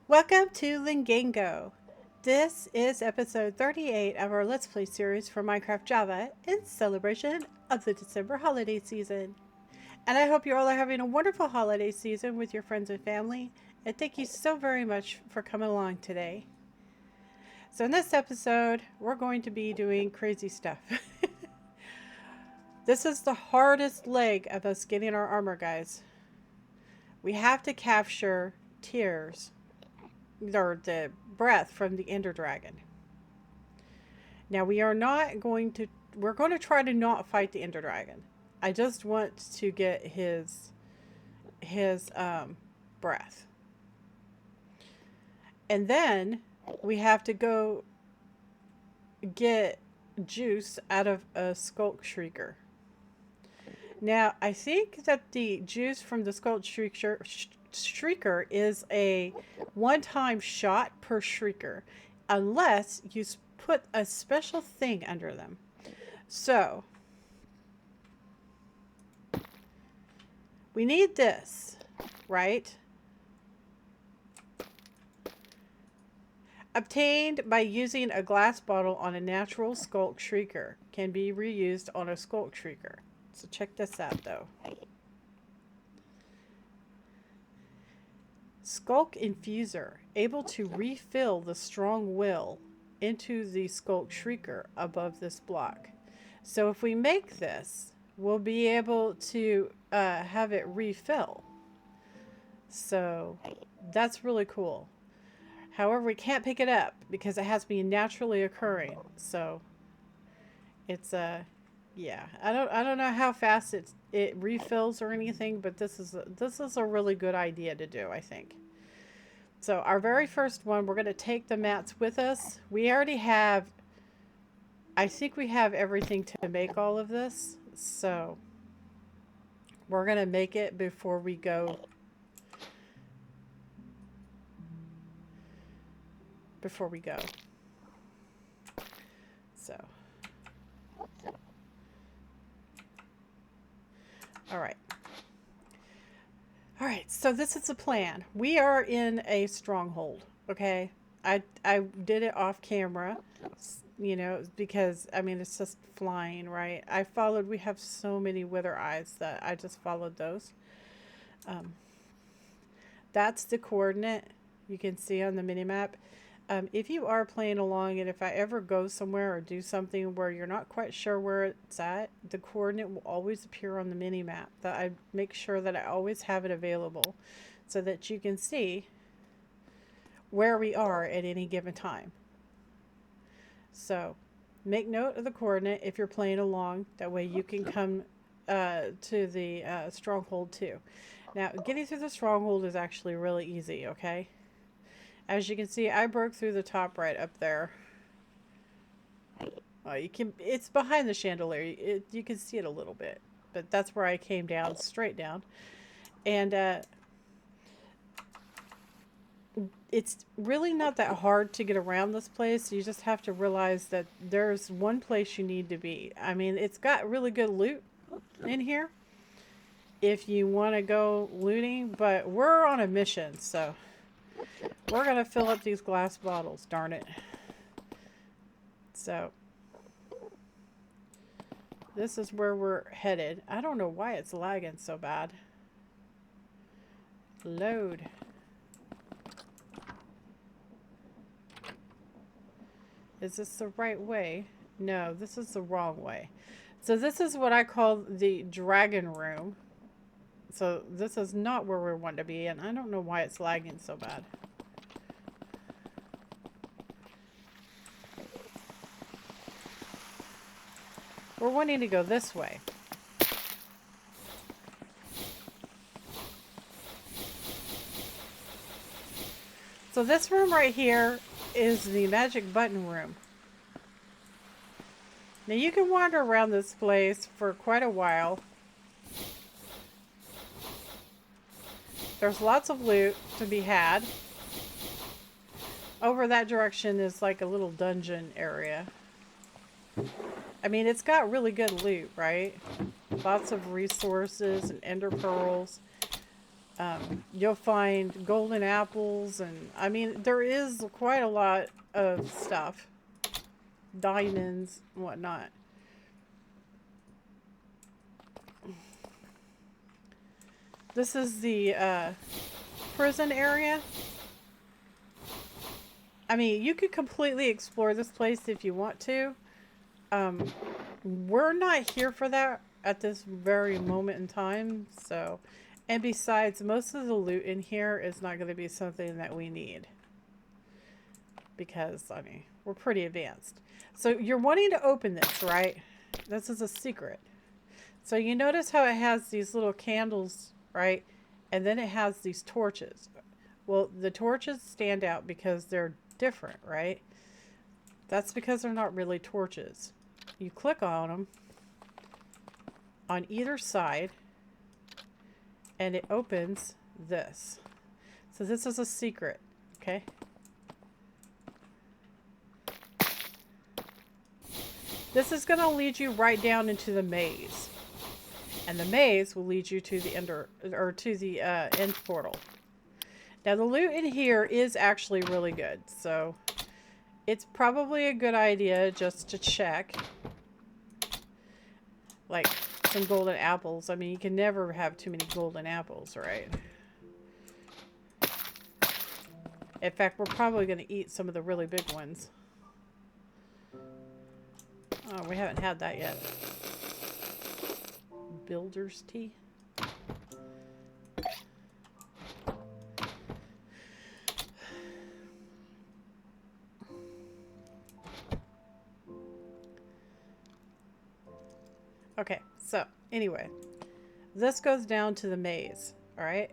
Welcome to Lingango. This is episode 38 of our Let's Play series for Minecraft Java in celebration of the December holiday season. And I hope you all are having a wonderful holiday season with your friends and family. And thank you so very much for coming along today. So in this episode, we're going to be doing crazy stuff. This is the hardest leg of us getting our armor, guys. We have to capture tears, or the breath from the Ender Dragon. Now we're going to try to not fight the Ender Dragon. I just want to get his breath. And then we have to go get juice out of a Shulk Shrieker. Now, I think that the juice from the Shulk Shrieker is a one-time shot per Shrieker, unless you put a special thing under them. So, we need this, right? Obtained by using a glass bottle on a natural Shulk Shrieker. Can be reused on a Shulk Shrieker. So check this out, though. Shulk Infuser, able to refill the strong will into the Shulk Shrieker above this block. So if we make this, we'll be able to have it refill. So that's really cool. However, we can't pick it up because it has to be naturally occurring. So it's yeah, I don't know how fast it refills or anything, but this is a really good idea to do, I think. So our very first one, we're going to take the mats with us. We already have, I think we have everything to make all of this. So we're going to make it before we go. So. All right, so this is the plan. We are in a stronghold, okay? I did it off camera, you know, because, I mean, it's just flying, right? We have so many wither eyes that I just followed those. That's the coordinate you can see on the minimap. If you are playing along, and if I ever go somewhere or do something where you're not quite sure where it's at, the coordinate will always appear on the mini map. That I make sure that I always have it available so that you can see where we are at any given time. So make note of the coordinate if you're playing along. That way you can come to the stronghold too. Now, getting through the stronghold is actually really easy, okay? As you can see, I broke through the top right up there. It's behind the chandelier. You can see it a little bit. But that's where I came down, straight down. And it's really not that hard to get around this place. You just have to realize that there's one place you need to be. I mean, it's got really good loot in here if you want to go looting. But we're on a mission, so we're going to fill up these glass bottles, darn it. So, this is where we're headed. I don't know why it's lagging so bad. Load. Is this the right way? No, this is the wrong way. So this is what I call the dragon room. So this is not where we want to be, and I don't know why it's lagging so bad. We're wanting to go this way. So this room right here is the magic button room. Now you can wander around this place for quite a while. There's lots of loot to be had. Over that direction is like a little dungeon area. I mean, it's got really good loot, right? Lots of resources and ender pearls. You'll find golden apples, and I mean, there is quite a lot of stuff. Diamonds and whatnot. This is the prison area. I mean, you could completely explore this place if you want to. We're not here for that at this very moment in time, so... And besides, most of the loot in here is not going to be something that we need. Because, I mean, we're pretty advanced. So, you're wanting to open this, right? This is a secret. So, you notice how it has these little candles, right? And then it has these torches. Well, the torches stand out because they're different, right? That's because they're not really torches. You click on them on either side, and it opens this. So this is a secret, okay? This is going to lead you right down into the maze. And the maze will lead you to the end portal. Now the loot in here is actually really good, so it's probably a good idea just to check. Like some golden apples. I mean, you can never have too many golden apples, right? In fact, we're probably going to eat some of the really big ones. Oh, we haven't had that yet. Builder's tea. Okay, so anyway, this goes down to the maze, all right?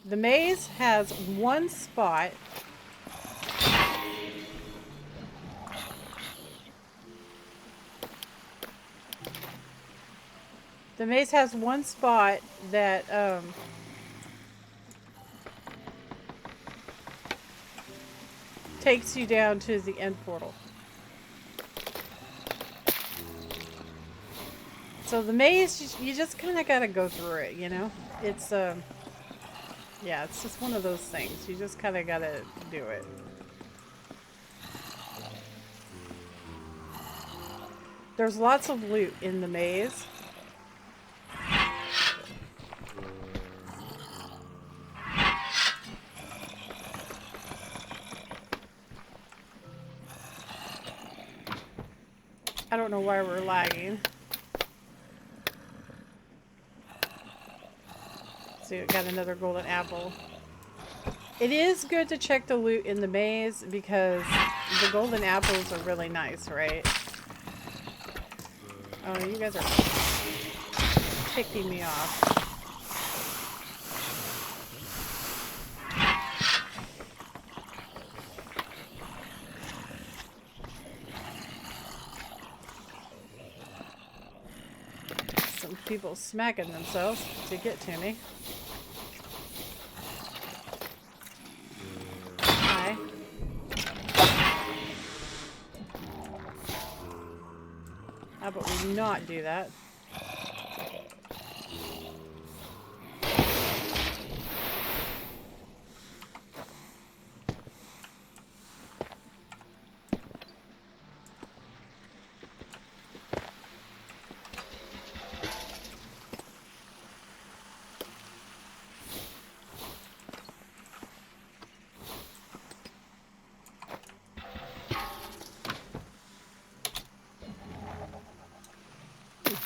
The maze has one spot. The maze has one spot that takes you down to the end portal. So the maze, you just kind of got to go through it, you know? It's, yeah, it's just one of those things. You just kind of got to do it. There's lots of loot in the maze. I don't know why we're lagging. See, we got another golden apple. It is good to check the loot in the maze because the golden apples are really nice, right? Oh, you guys are ticking me off. People smacking themselves to get to me. Hi. How about we not do that?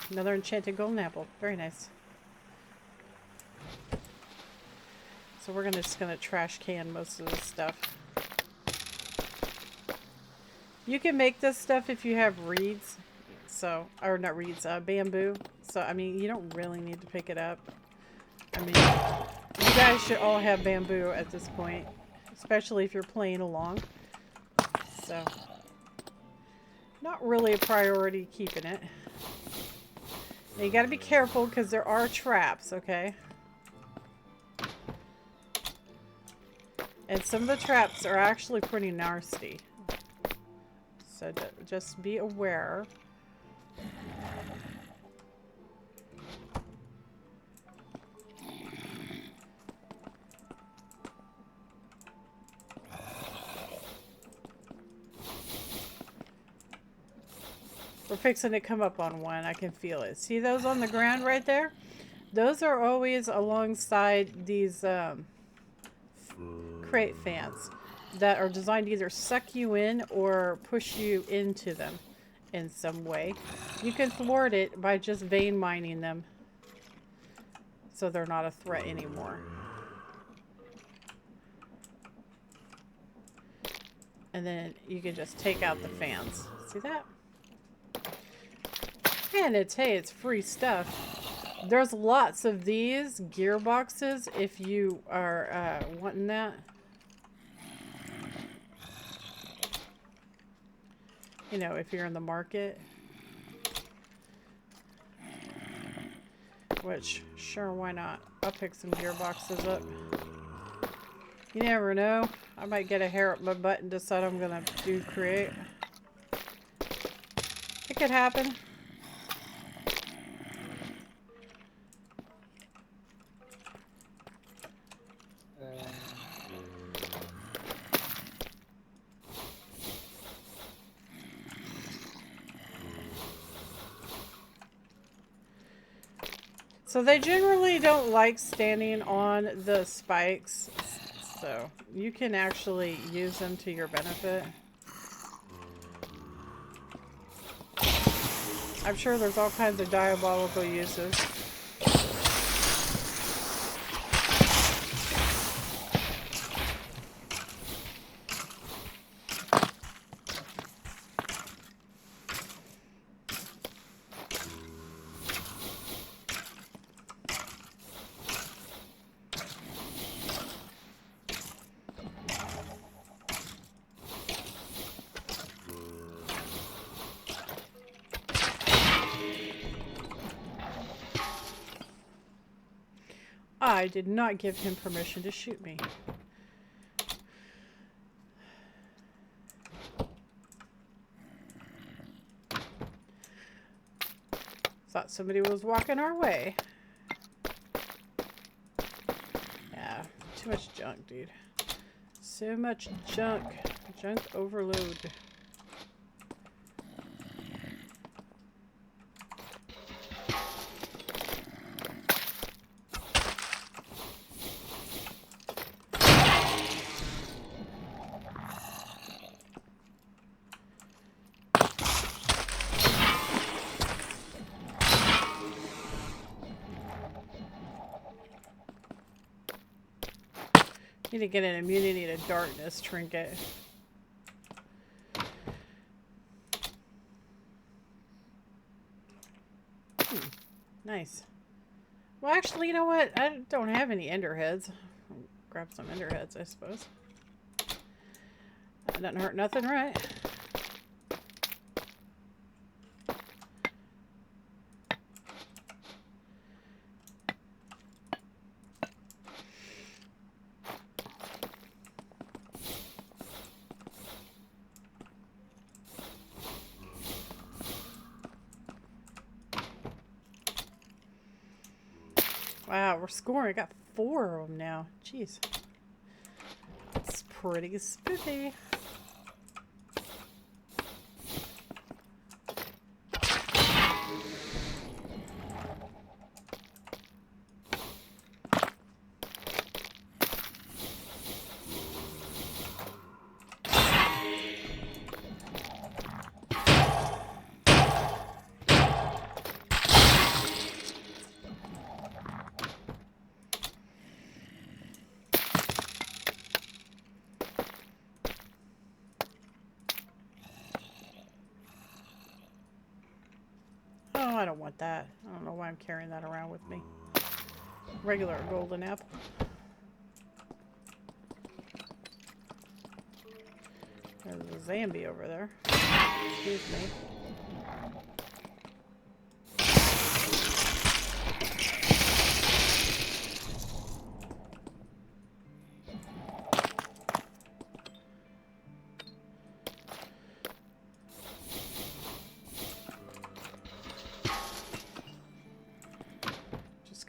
Another enchanted golden apple. Very nice. So we're just gonna trash can most of this stuff. You can make this stuff if you have reeds. So, or not reeds, bamboo. So, I mean, you don't really need to pick it up. I mean, you guys should all have bamboo at this point. Especially if you're playing along. So, not really a priority keeping it. Now you gotta be careful because there are traps, okay? And some of the traps are actually pretty nasty. So just be aware. We're fixing to come up on one. I can feel it. See those on the ground right there? Those are always alongside these crate fans that are designed to either suck you in or push you into them in some way. You can thwart it by just vein mining them so they're not a threat anymore. And then you can just take out the fans. See that? And it's free stuff. There's lots of these gearboxes if you are wanting that. You know, if you're in the market. Which, sure, why not? I'll pick some gearboxes up. You never know. I might get a hair up my butt and decide I'm gonna do create. It could happen. So they generally don't like standing on the spikes, so you can actually use them to your benefit. I'm sure there's all kinds of diabolical uses. I did not give him permission to shoot me. Thought somebody was walking our way. Yeah, too much junk, dude. So much junk. Junk overload. Need to get an immunity to darkness trinket. Nice. Well, actually, you know what? I don't have any ender heads. I'll grab some ender heads, I suppose. That doesn't hurt nothing, right? Wow, we're scoring. I got 4 of them now. Jeez. That's pretty spiffy. I don't want that. I don't know why I'm carrying that around with me. Regular golden apple. There's a zombie over there. Excuse me.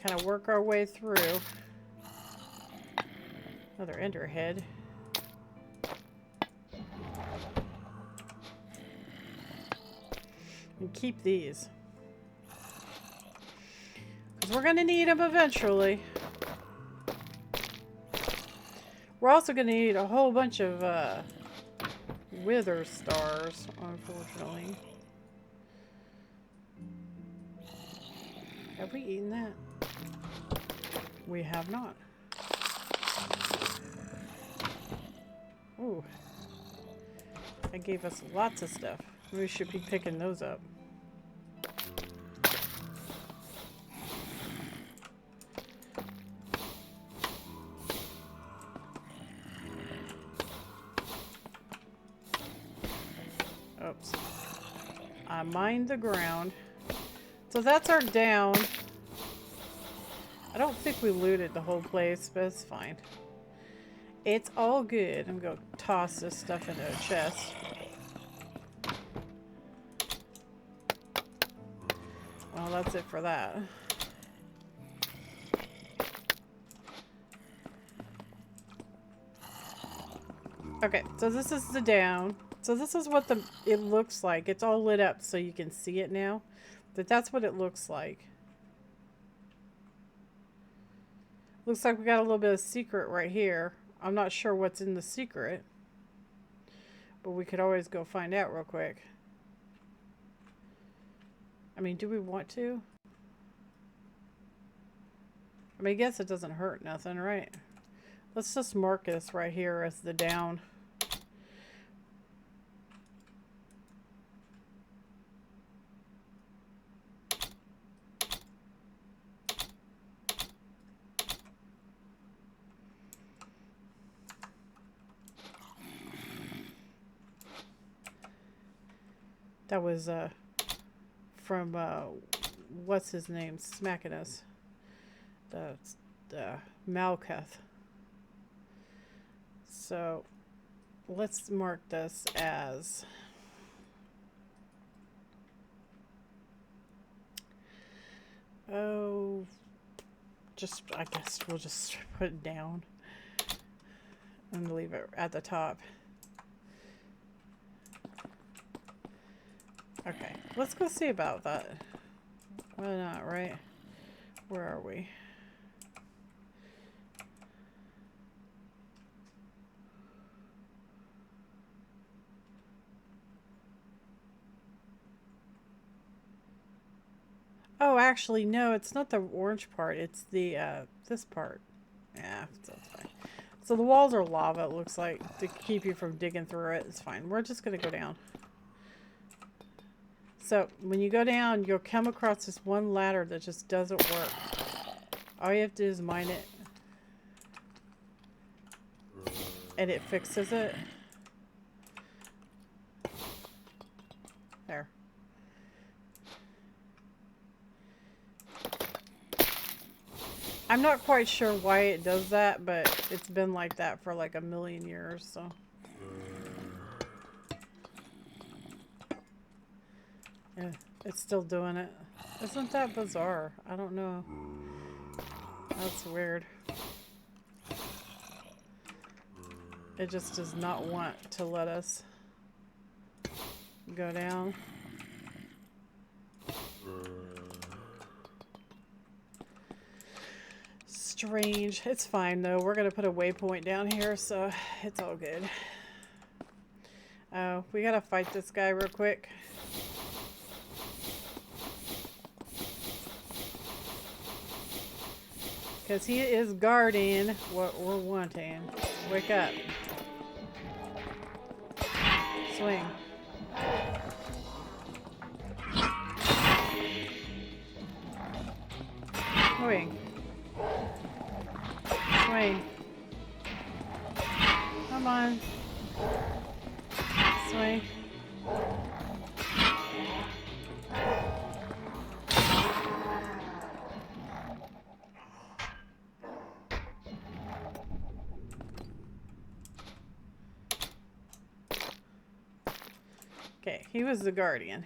kind of work our way through. Another ender head. And keep these. Because we're going to need them eventually. We're also going to need a whole bunch of wither stars, unfortunately. Have we eaten that? We have not. Ooh. That gave us lots of stuff. We should be picking those up. Oops. I mined the ground. So that's our down. I don't think we looted the whole place, but it's fine. It's all good. I'm going to toss this stuff into a chest. Well, that's it for that. Okay, so this is the down. So this is what it looks like. It's all lit up so you can see it now. But that's what it looks like. Looks like we got a little bit of secret right here. I'm not sure what's in the secret. But we could always go find out real quick. I mean, do we want to? I mean, I guess it doesn't hurt nothing, right? Let's just mark this right here as the down. That was from what's his name smacking us, the Malkuth. So let's mark this as I guess we'll just put it down and leave it at the top. Okay, let's go see about that. Why not, right? Where are we? Oh, actually, no, it's not the orange part. It's the, this part. Yeah, that's fine. So the walls are lava, it looks like, to keep you from digging through it. It's fine. We're just going to go down. So, when you go down, you'll come across this one ladder that just doesn't work. All you have to do is mine it. And it fixes it. There. I'm not quite sure why it does that, but it's been like that for like 1,000,000 years, so. Yeah, it's still doing it. Isn't that bizarre? I don't know. That's weird. It just does not want to let us go down. Strange. It's fine though. We're going to put a waypoint down here, so it's all good. Oh, we got to fight this guy real quick. Because he is guarding what we're wanting. Wake up. Swing. Swing. Swing. Come on. Swing. Okay, he was the guardian.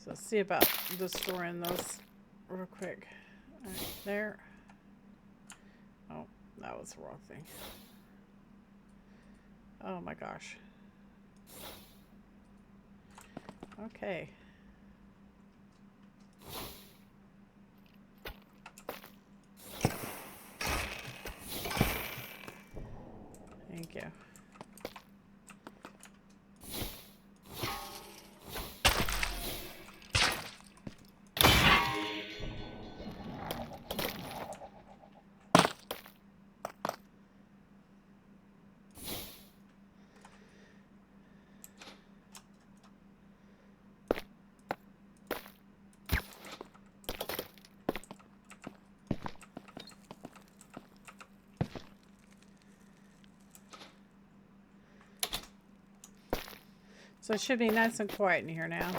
So let's see about destroying those real quick. All right, there. Oh, that was the wrong thing. Oh my gosh. Okay. Thank you. So it should be nice and quiet in here now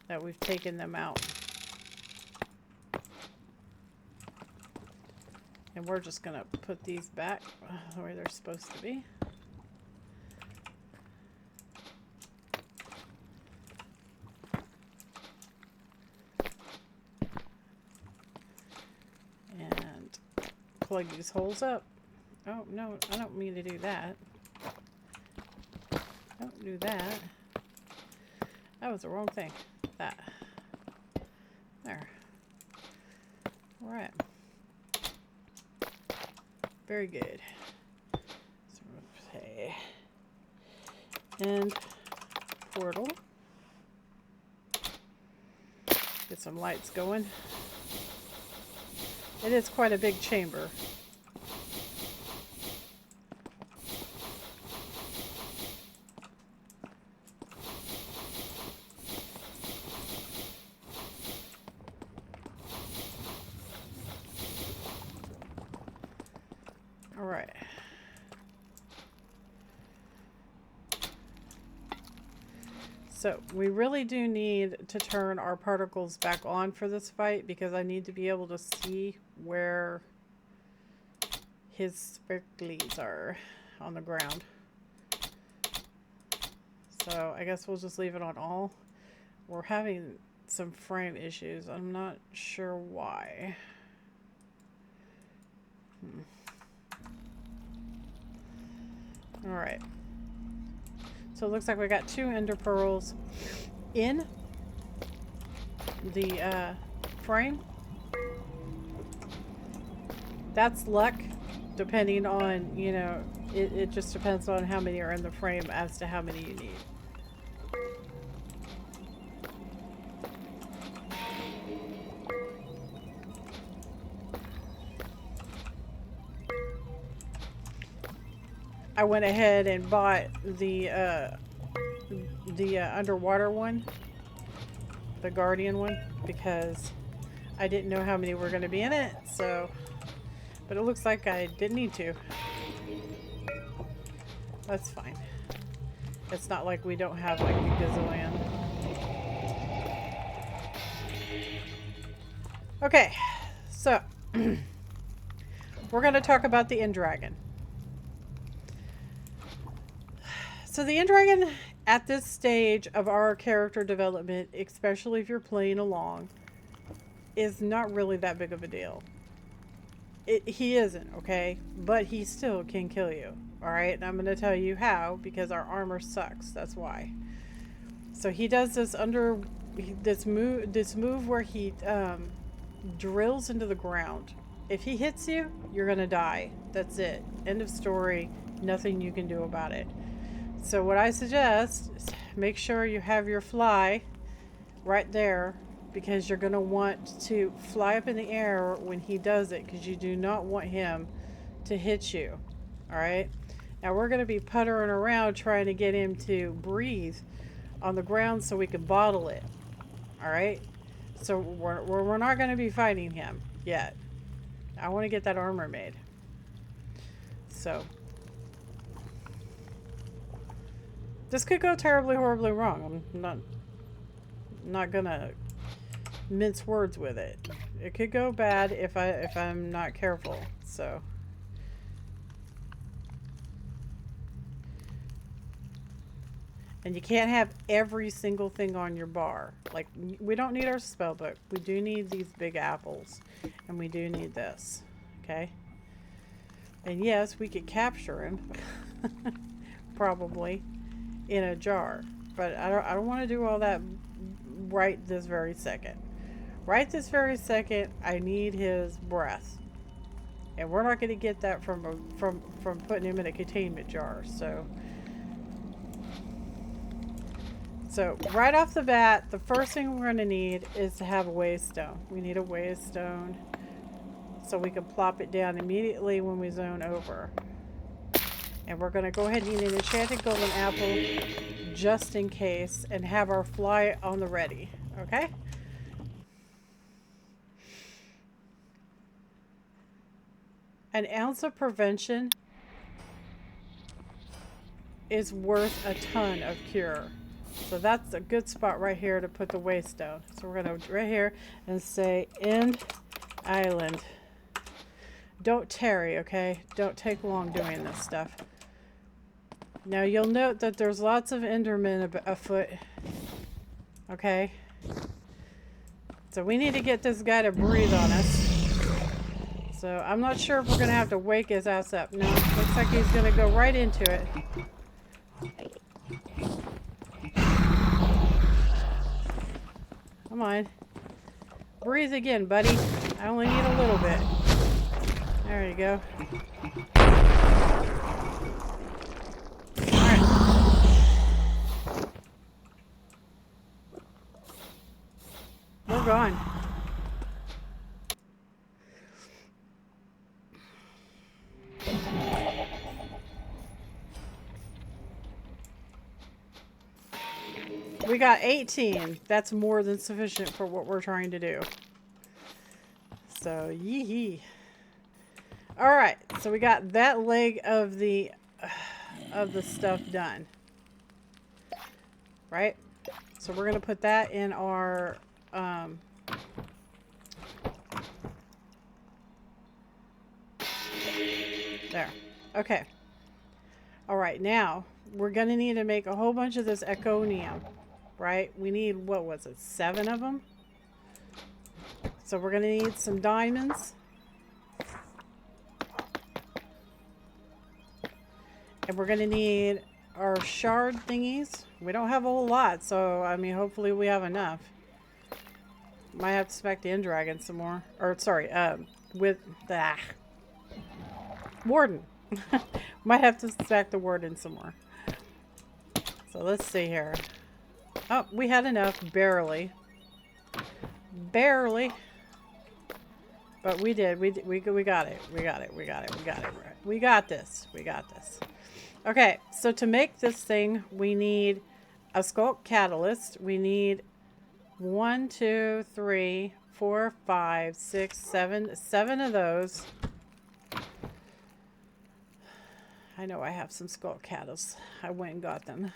that we've taken them out. And we're just going to put these back where they're supposed to be. And plug these holes up. Oh, no, I don't mean to do that. Don't do that. That was the wrong thing. That. There. Alright. Very good. So we'll say and portal. Get some lights going. It is quite a big chamber. All right. So we really do need to turn our particles back on for this fight because I need to be able to see where his sparklies are on the ground. So I guess we'll just leave it on all. We're having some frame issues. I'm not sure why. All right. So it looks like we got 2 ender pearls in the frame. That's luck, depending on, you know, it just depends on how many are in the frame as to how many you need. I went ahead and bought the underwater one, the Guardian one, because I didn't know how many were going to be in it. So, but it looks like I didn't need to. That's fine. It's not like we don't have like a gazillion. Okay, so we're going to talk about the End Dragon. So the End Dragon, at this stage of our character development, especially if you're playing along, is not really that big of a deal. He isn't, okay? But he still can kill you, alright? And I'm going to tell you how, because our armor sucks. That's why. So he does this this move where he drills into the ground. If he hits you, you're going to die. That's it. End of story. Nothing you can do about it. So what I suggest is make sure you have your fly right there, because you're going to want to fly up in the air when he does it, because you do not want him to hit you. Alright? Now we're going to be puttering around trying to get him to breathe on the ground so we can bottle it. Alright? So we're not going to be fighting him yet. I want to get that armor made. So this could go terribly, horribly wrong. I'm not gonna mince words with it. It could go bad if I'm not careful. So And you can't have every single thing on your bar. Like, we don't need our spell book. We do need these big apples. And we do need this. Okay? And yes, we could capture him. Probably. In a jar. But I don't want to do all that right this very second. Right this very second, I need his breath. And we're not going to get that from putting him in a containment jar. So right off the bat, the first thing we're going to need is to have a waystone. We need a waystone so we can plop it down immediately when we zone over. And we're going to go ahead and eat an enchanted golden apple just in case and have our fly on the ready. Okay? An ounce of prevention is worth a ton of cure. So that's a good spot right here to put the waystone. So we're going to right here and say end island. Don't tarry, okay? Don't take long doing this stuff. Now you'll note that there's lots of endermen afoot. Okay? So we need to get this guy to breathe on us. So I'm not sure if we're going to have to wake his ass up. No, looks like he's going to go right into it. Come on. Breathe again, buddy. I only need a little bit. There you go. Alright. We're gone. We got 18. That's more than sufficient for what we're trying to do. So, yee-hee. Alright, so we got that leg of the stuff done. Right? So we're going to put that in our... there. Okay. Alright, now, we're going to need to make a whole bunch of this echonium. Right? We need, what was it, 7 of them? So we're going to need some diamonds. And we're going to need our shard thingies. We don't have a whole lot, so, I mean, hopefully we have enough. Might have to spec the end dragon some more. Or, sorry, with the... warden. Might have to spec the warden some more. So let's see here. Oh, we had enough. Barely. Barely. But we did. We got it. We got it. We got it. We got it. We got this. We got this. Okay, so to make this thing, we need a Shulk catalyst. We need 1, 2, 3, 4, 5, 6, 7. 7 of those. I know I have some Shulk catalysts. I went and got them.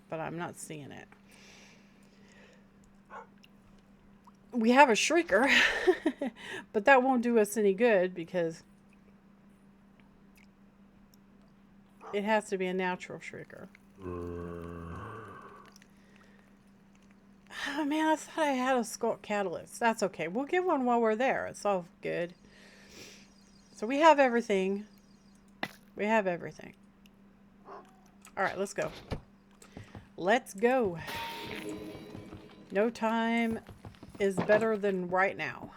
But I'm not seeing it. We have a Shrieker, but that won't do us any good because it has to be a natural Shrieker. Oh man, I thought I had a Shulk catalyst. That's okay. We'll get one while we're there. It's all good. So we have everything. We have everything. Alright, let's go. Let's go. No time is better than right now.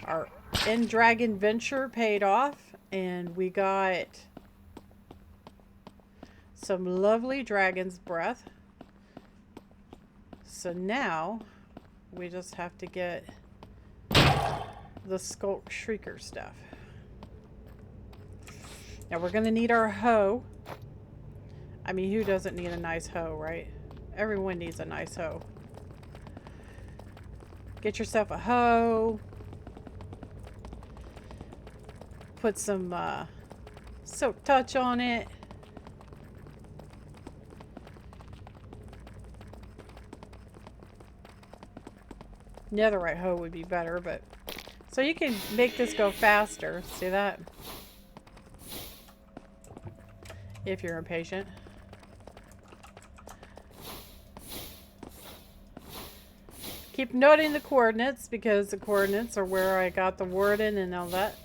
Our end dragon venture paid off and we got some lovely dragon's breath. So now we just have to get the Shulk Shrieker stuff. Now we're going to need our hoe. I mean, who doesn't need a nice hoe, right? Everyone needs a nice hoe. Get yourself a hoe. Put some silk touch on it. Netherite hoe would be better, but... So you can make this go faster. See that? If you're impatient. Keep noting the coordinates, because the coordinates are where I got the warden and all that.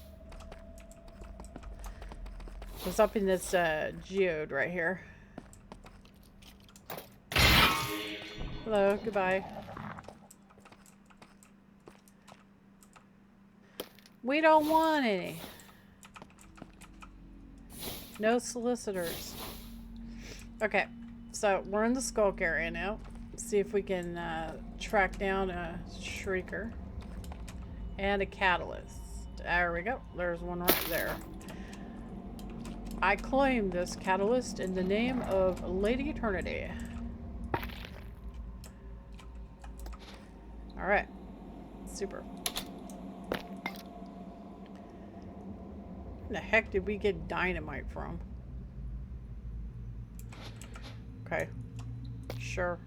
It's up in this geode right here. Hello, goodbye. We don't want any. No solicitors. Okay, so we're in the Shulk area now. See if we can track down a Shrieker and a catalyst. There we go. There's one right there. I claim this catalyst in the name of Lady Eternity. Alright. Super. Where the heck did we get dynamite from? Okay. Sure.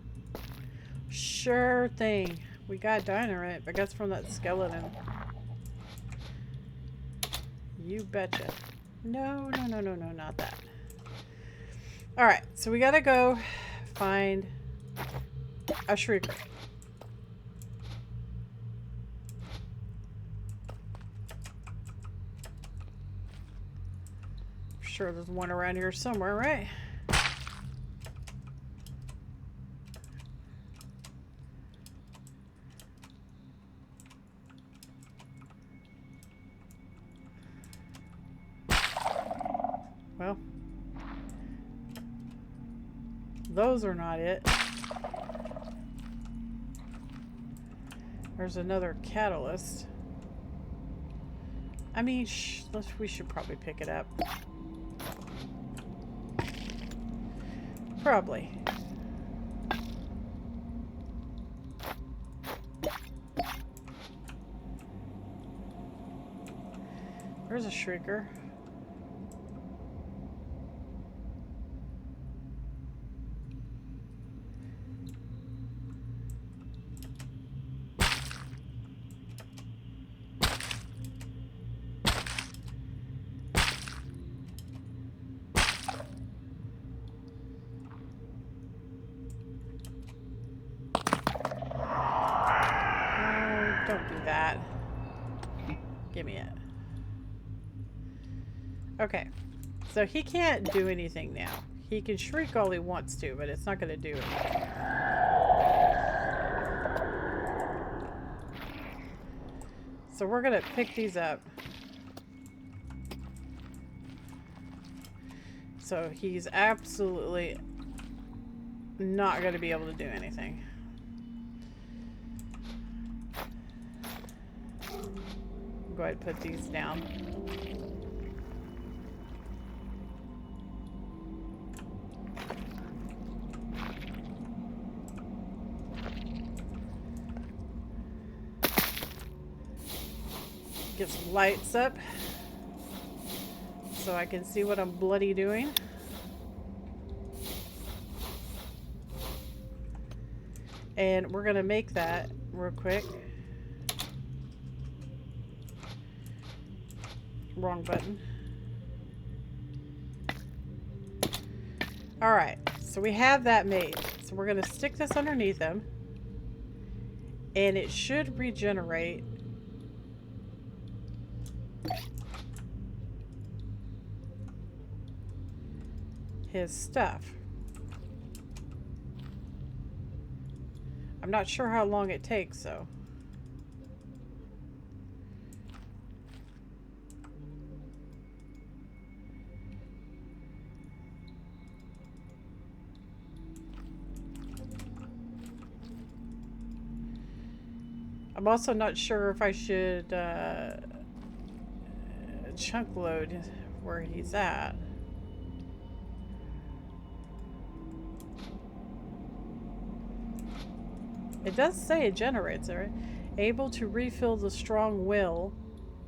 Sure thing. We got dynamite, I guess from that skeleton. You betcha. No, no, no, no, no, not that. Alright, so we gotta go find a Shrieker. Sure there's one around here somewhere, right? Well, those are not it. There's another catalyst. I mean, we should probably pick it up. Probably. There's a Shrieker. Don't do that. Give me it. Okay. So he can't do anything now. He can shriek all he wants to, but it's not going to do anything. So we're going to pick these up. So he's absolutely not going to be able to do anything. Go ahead and put these down. Get some lights up so I can see what I'm bloody doing. And we're gonna make that real quick. Wrong button. Alright, so we have that made. So we're gonna stick this underneath him. And it should regenerate his stuff. I'm not sure how long it takes, though. I'm also not sure if I should chunk load where he's at. It does say it generates it, right? Able to refill the strong will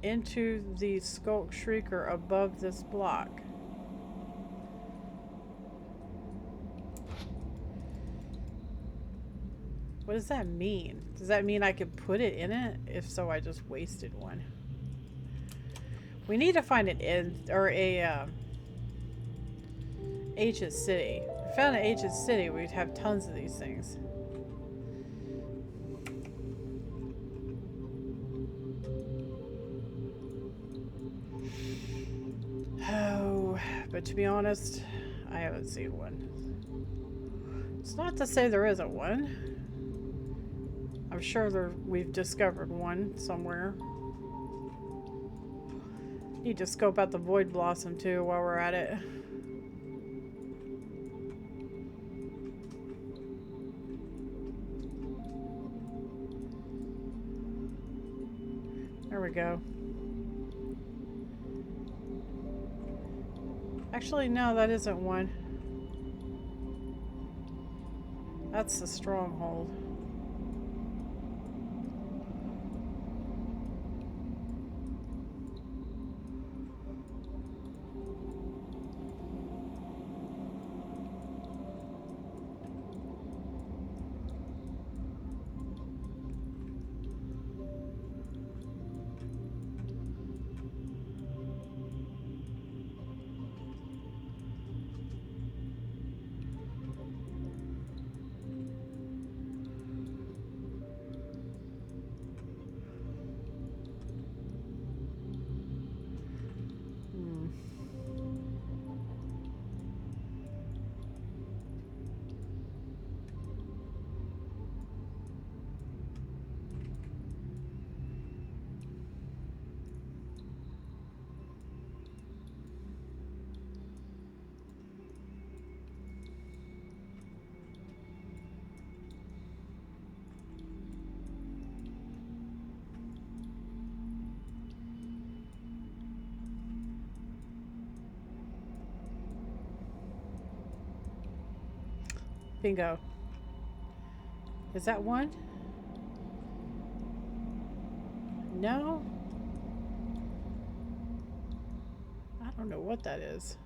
into the Shulk Shrieker above this block. What does that mean? Does that mean I could put it in it? If so, I just wasted one. We need to find an end or a ancient city. If we found an ancient city, we'd have tons of these things. Oh, but to be honest, I haven't seen one. It's not to say there isn't one. I'm sure we've discovered one somewhere. Need to scope out the Void Blossom too while we're at it. There we go. Actually, no, that isn't one. That's the stronghold. Bingo. Is that one? No? I don't know what that is.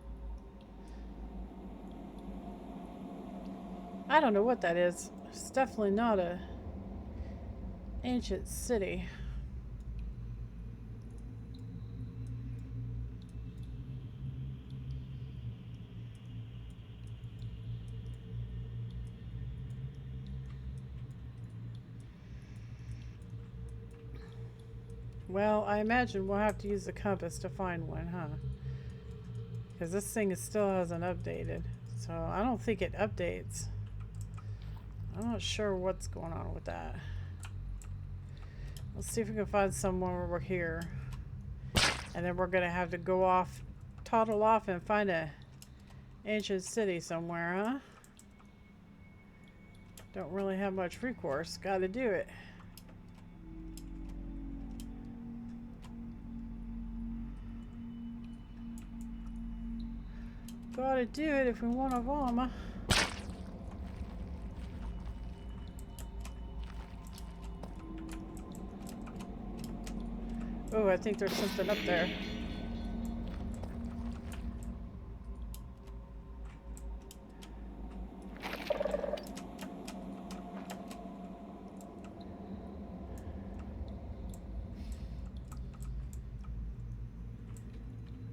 I don't know what that is. It's definitely not a ancient city. Well, I imagine we'll have to use the compass to find one, huh? Because this thing still hasn't updated. So I don't think it updates. I'm not sure what's going on with that. Let's see if we can find somewhere over here. And then we're going to have to go off, toddle off and find a ancient city somewhere, huh? Don't really have much recourse. Gotta do it. Gotta do it if we want a bomb. Oh, I think there's something up there.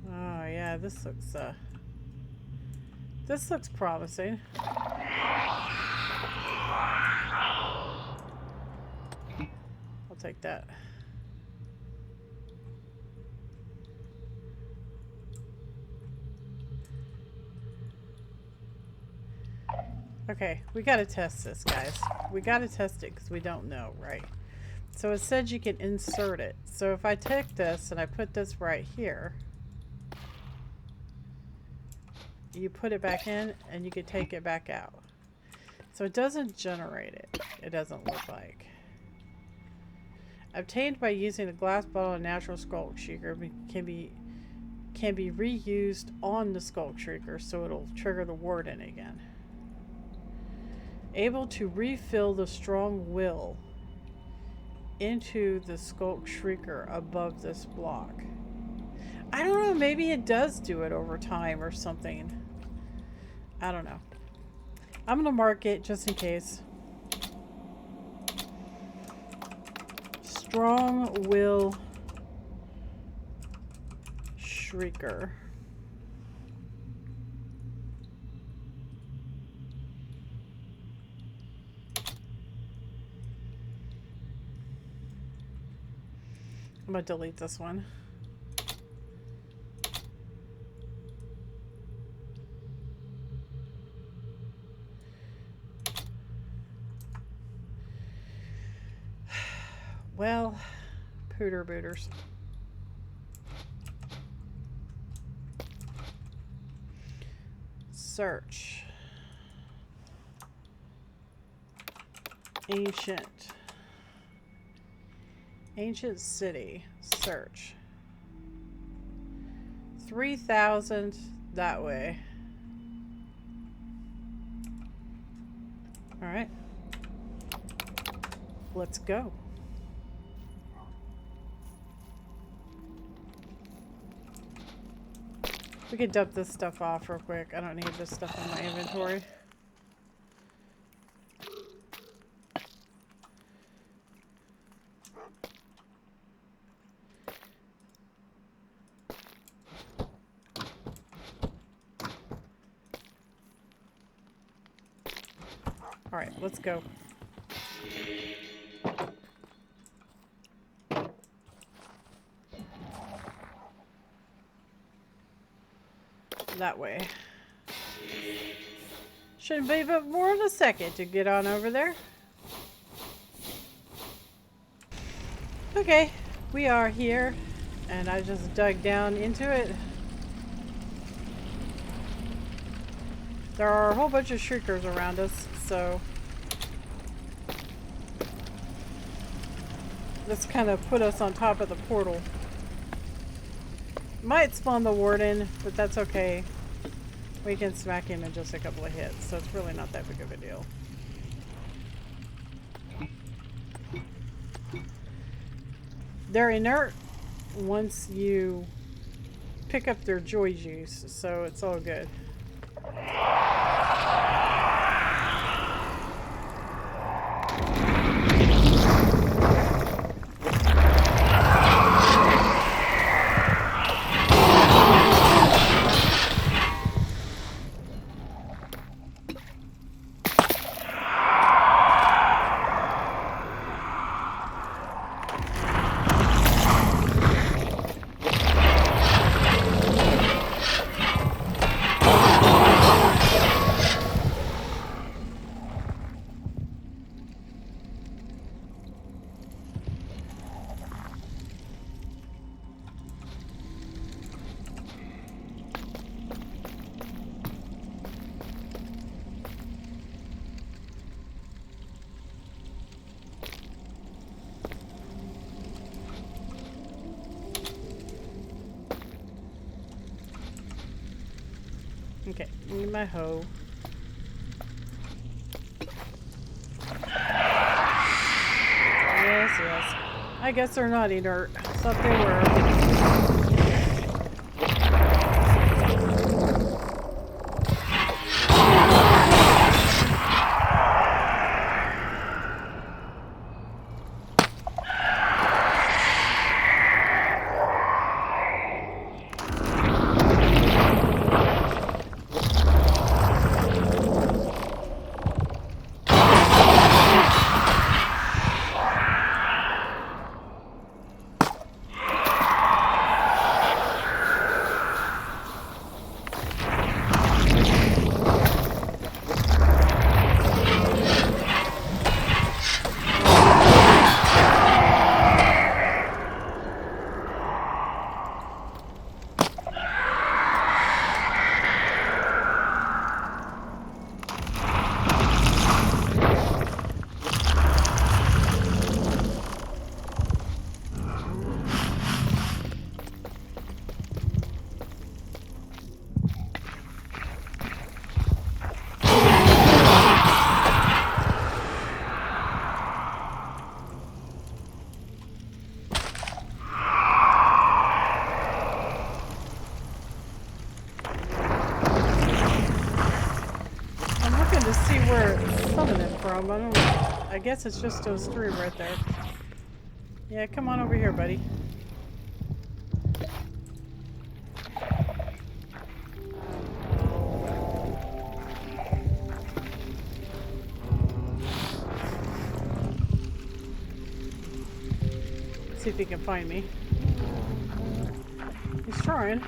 Oh yeah, this looks promising. I'll take that. Okay, we gotta test this, guys. We gotta test it because we don't know, right? So it said you can insert it. So if I take this and I put this right here, you put it back in and you can take it back out. So it doesn't generate it. It doesn't look like. Obtained by using a glass bottle and natural Shulk Shrieker can be reused on the Shulk Shrieker, so it'll trigger the warden again. Able to refill the strong will into the Shulk Shrieker above this block. I don't know, maybe it does do it over time or something. I don't know. I'm gonna mark it just in case. Strong will Shrieker. I'm gonna delete this one. Well, pooter booters. Search. Ancient city. Search. 3,000 that way. All right. Let's go. We could dump this stuff off real quick. I don't need this stuff in my inventory. All right, let's go. That way. Shouldn't be but more than a second to get on over there. Okay, we are here, and I just dug down into it. There are a whole bunch of Shriekers around us, so this kind of put us on top of the portal. Might spawn the warden, but that's okay. We can smack him in just a couple of hits, so it's really not that big of a deal. They're inert once you pick up their joy juice, so it's all good. Okay, need my hoe. Yes, yes. I guess they're not inert. Thought they were. To see where it's summoning from. I guess it's just those three right there. Yeah, come on over here, buddy. See if he can find me. He's trying.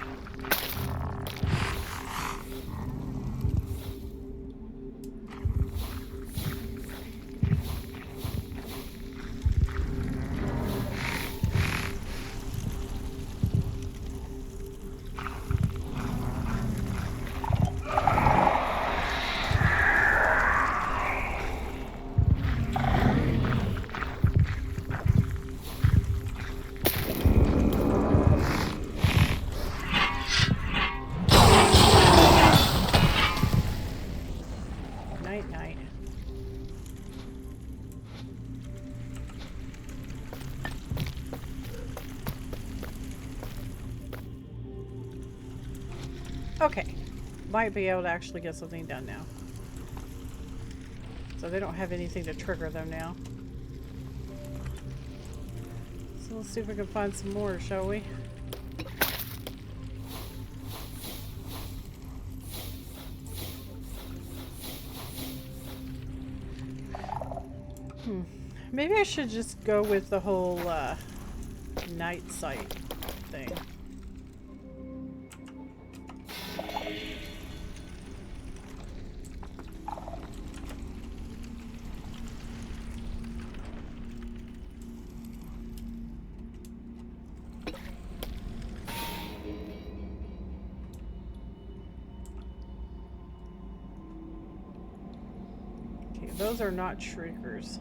Night, night. Okay. Might be able to actually get something done now. So they don't have anything to trigger them now. So let's see if we can find some more, shall we? Maybe I should just go with the whole night sight thing. Okay, those are not Shriekers.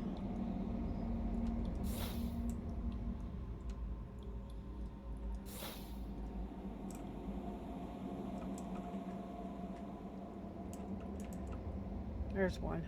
There's one.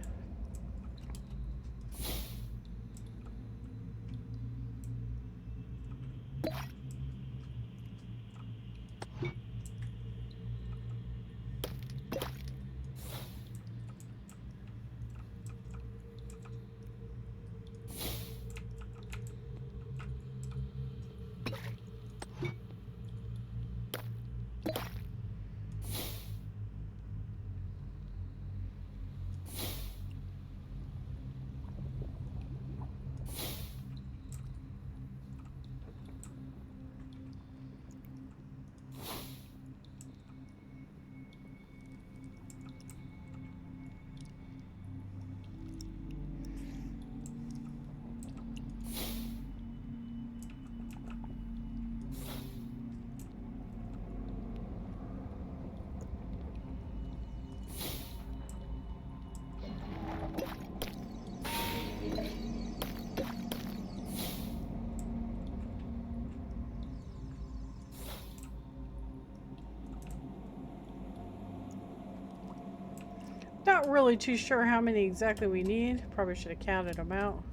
Not really too sure how many exactly we need. Probably should have counted them out.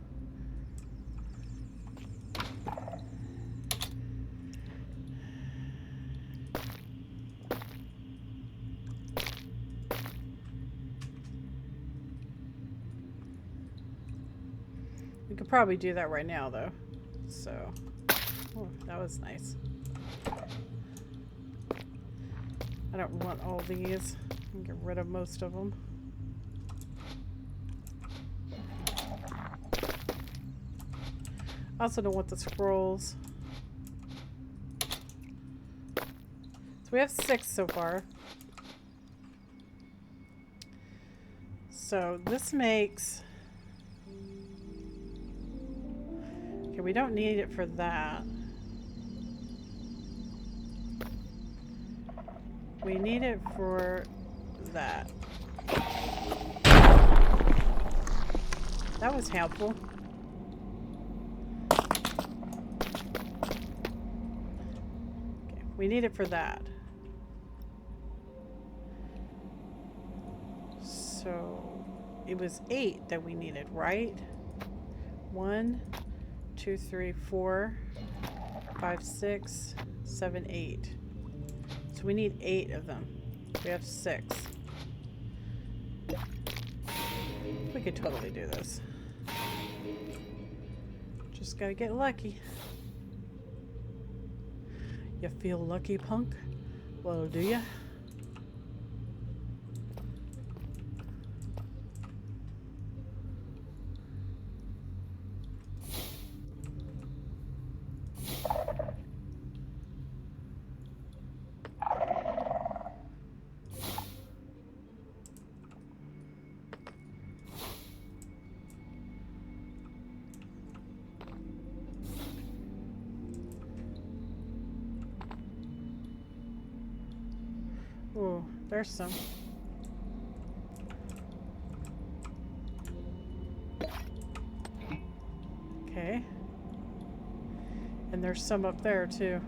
We could probably do that right now though. So, oh, that was nice. I don't want all these. I can get rid of most of them. I also don't want the scrolls. So we have 6 so far. So this makes... Okay, we don't need it for that. We need it for that. That was helpful. Okay, we need it for that. So it was 8 that we needed, right? 1, 2, 3, 4, 5, 6, 7, 8. So we need 8 of them. We have 6. We could totally do this. Just gotta get lucky. You feel lucky, punk? Well, do ya? Ooh, there's some. Okay. And there's some up there too.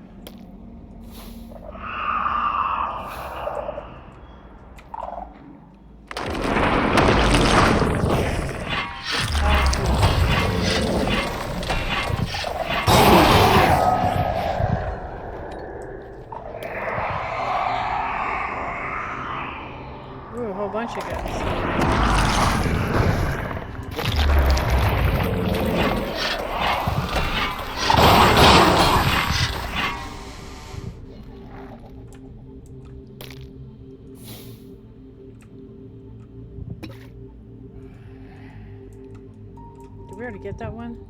Ooh, a whole bunch of guys. Did we already get that one?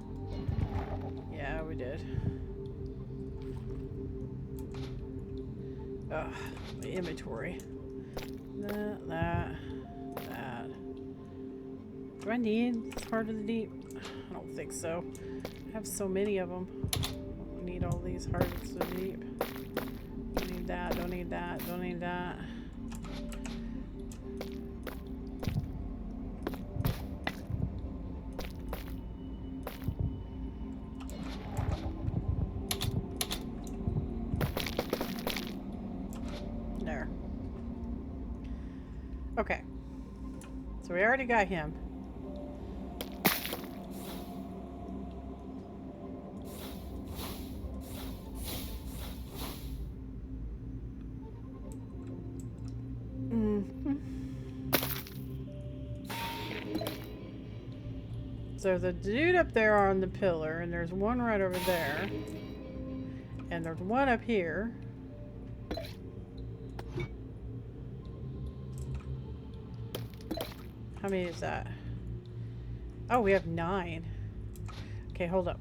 Yeah, we did. Ugh, my inventory. That. Do I need this Heart of the Deep? I don't think so. I have so many of them. I don't need all these Hearts of the Deep. Don't need that, don't need that, don't need that. There. Okay. So we already got him. So the dude up there on the pillar, and there's one right over there, and there's one up here. How many is that? Oh, we have 9. Okay, hold up.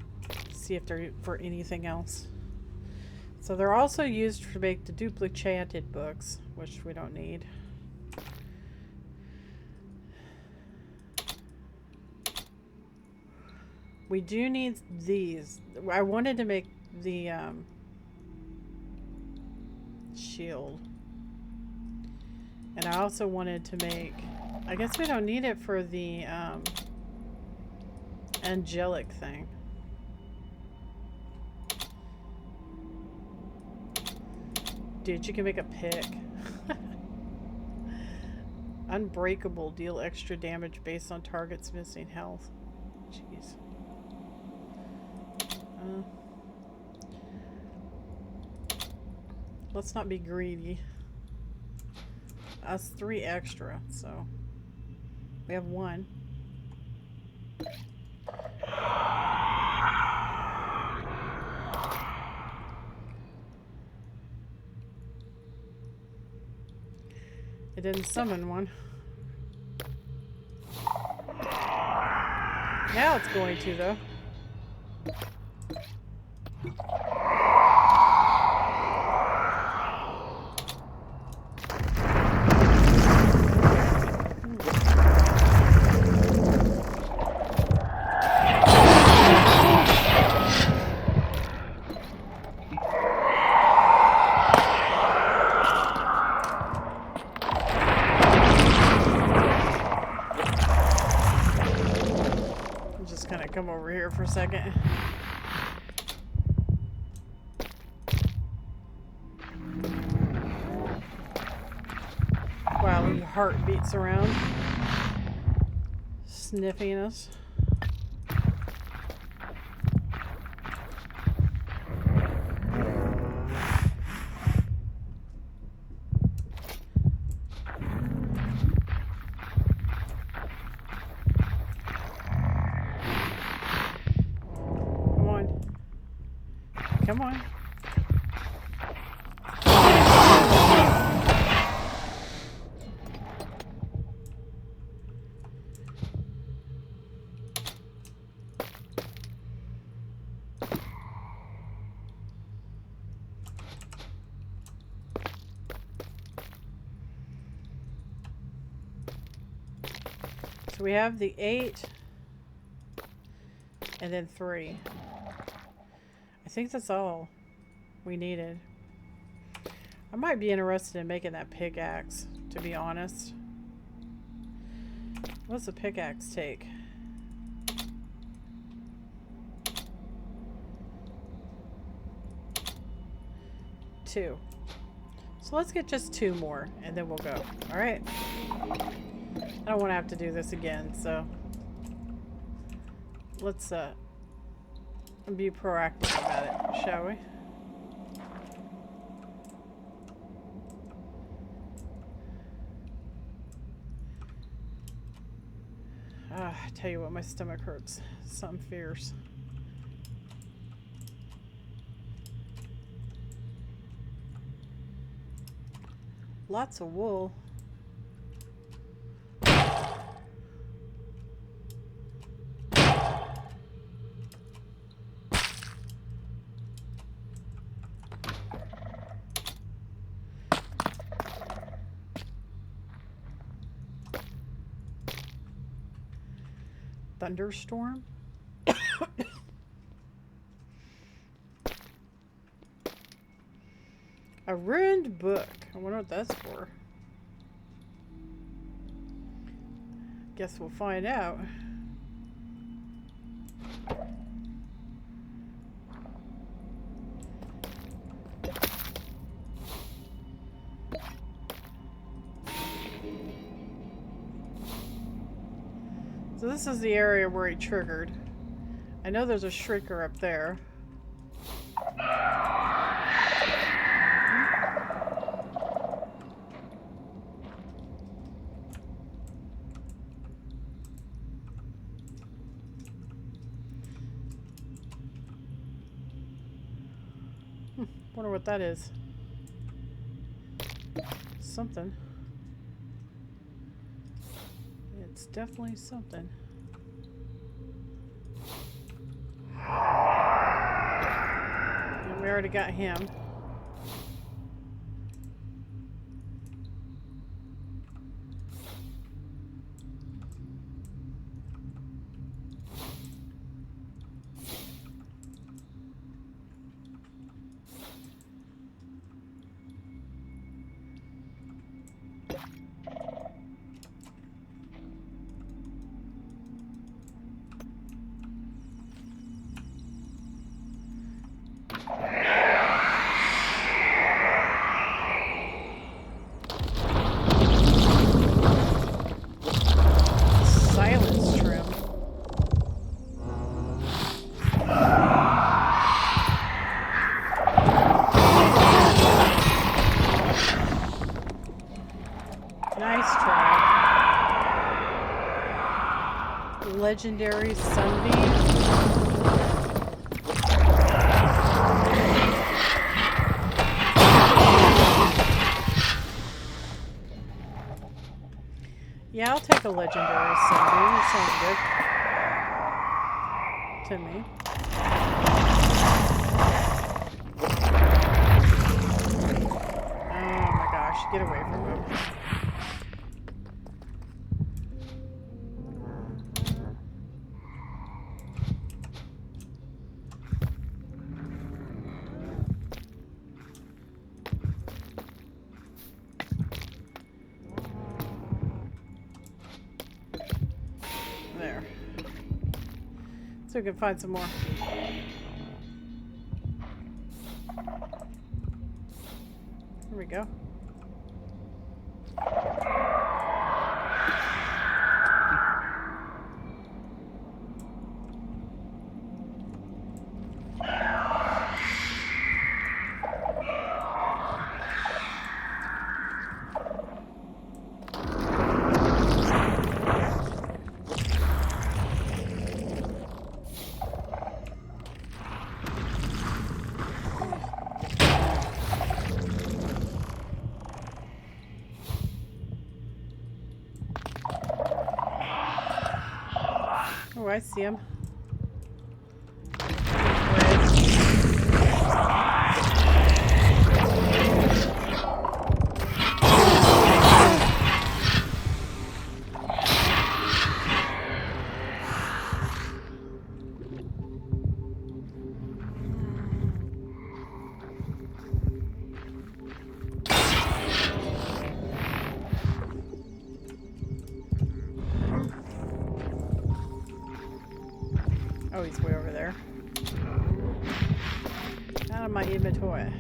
See if they're for anything else. So they're also used to make the duplicated books, which we don't need. We do need these. I wanted to make the shield. And I also wanted to make... I guess we don't need it for the angelic thing. Dude, you can make a pick. Unbreakable. Deal extra damage based on target's missing health. Jeez. Let's not be greedy. Us 3 extra, so we have 1. It didn't summon one. Now it's going to, though. Come over here for a second. Wow, your heart beats around, sniffing us. come on. So we have the 8 and then 3. I think that's all we needed. I might be interested in making that pickaxe, to be honest. What's the pickaxe take? Two. So let's get just 2 more and then we'll go. Alright. I don't want to have to do this again, so let's be proactive about it, shall we? I tell you what, my stomach hurts. Something fierce. Lots of wool. Thunderstorm? A ruined book. I wonder what that's for. Guess we'll find out. So this is the area where he triggered. I know there's a shrieker up there. Wonder what that is. Something. It's definitely something. And we already got him. Legendary sunbeam. Yeah, I'll take a legendary sunbeam. It sounds good to me. Oh my gosh, get away from him. There. So we can find some more. Here we go. I see him. Oh, he's way over there. Out of my inventory.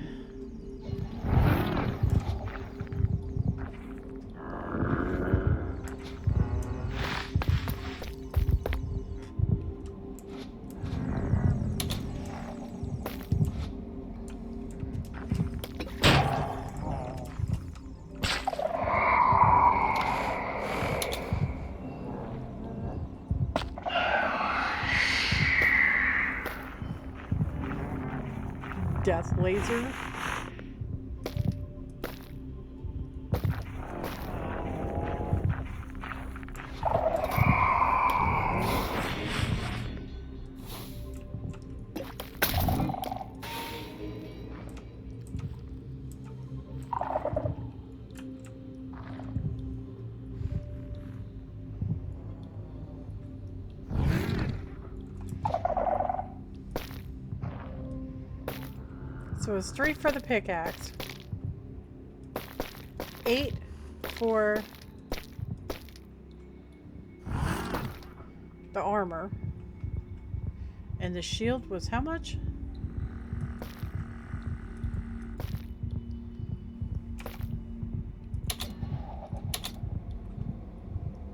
Death laser. So it's 3 for the pickaxe, 8 for the armor, and the shield was how much?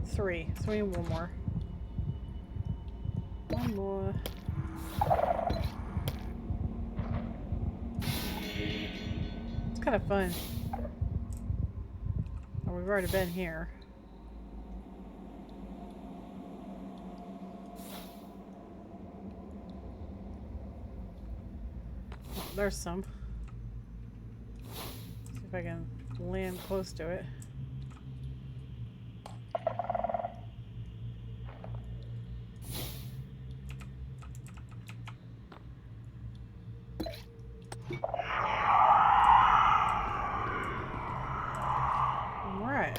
Three. So we need one more. One more. Kind of fun. Oh, we've already been here. Oh, there's some. See if I can land close to it.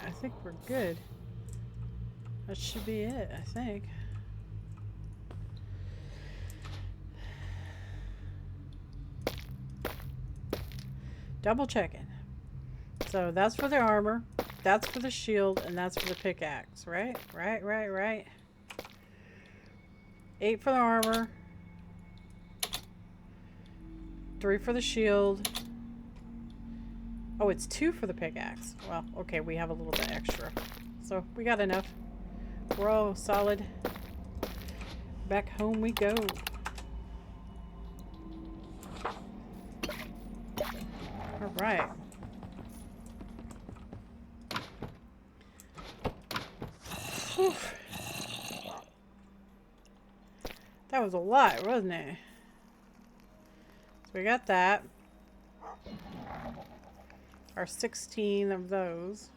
I think we're good. That should be it, I think. Double checking. So that's for the armor, that's for the shield, and that's for the pickaxe, right? Right. 8 for the armor, 3 for the shield. Oh, it's 2 for the pickaxe. Well, okay, we have a little bit extra. So, we got enough. We're all solid. Back home we go. Alright. That was a lot, wasn't it? So we got that. Our 16 of those.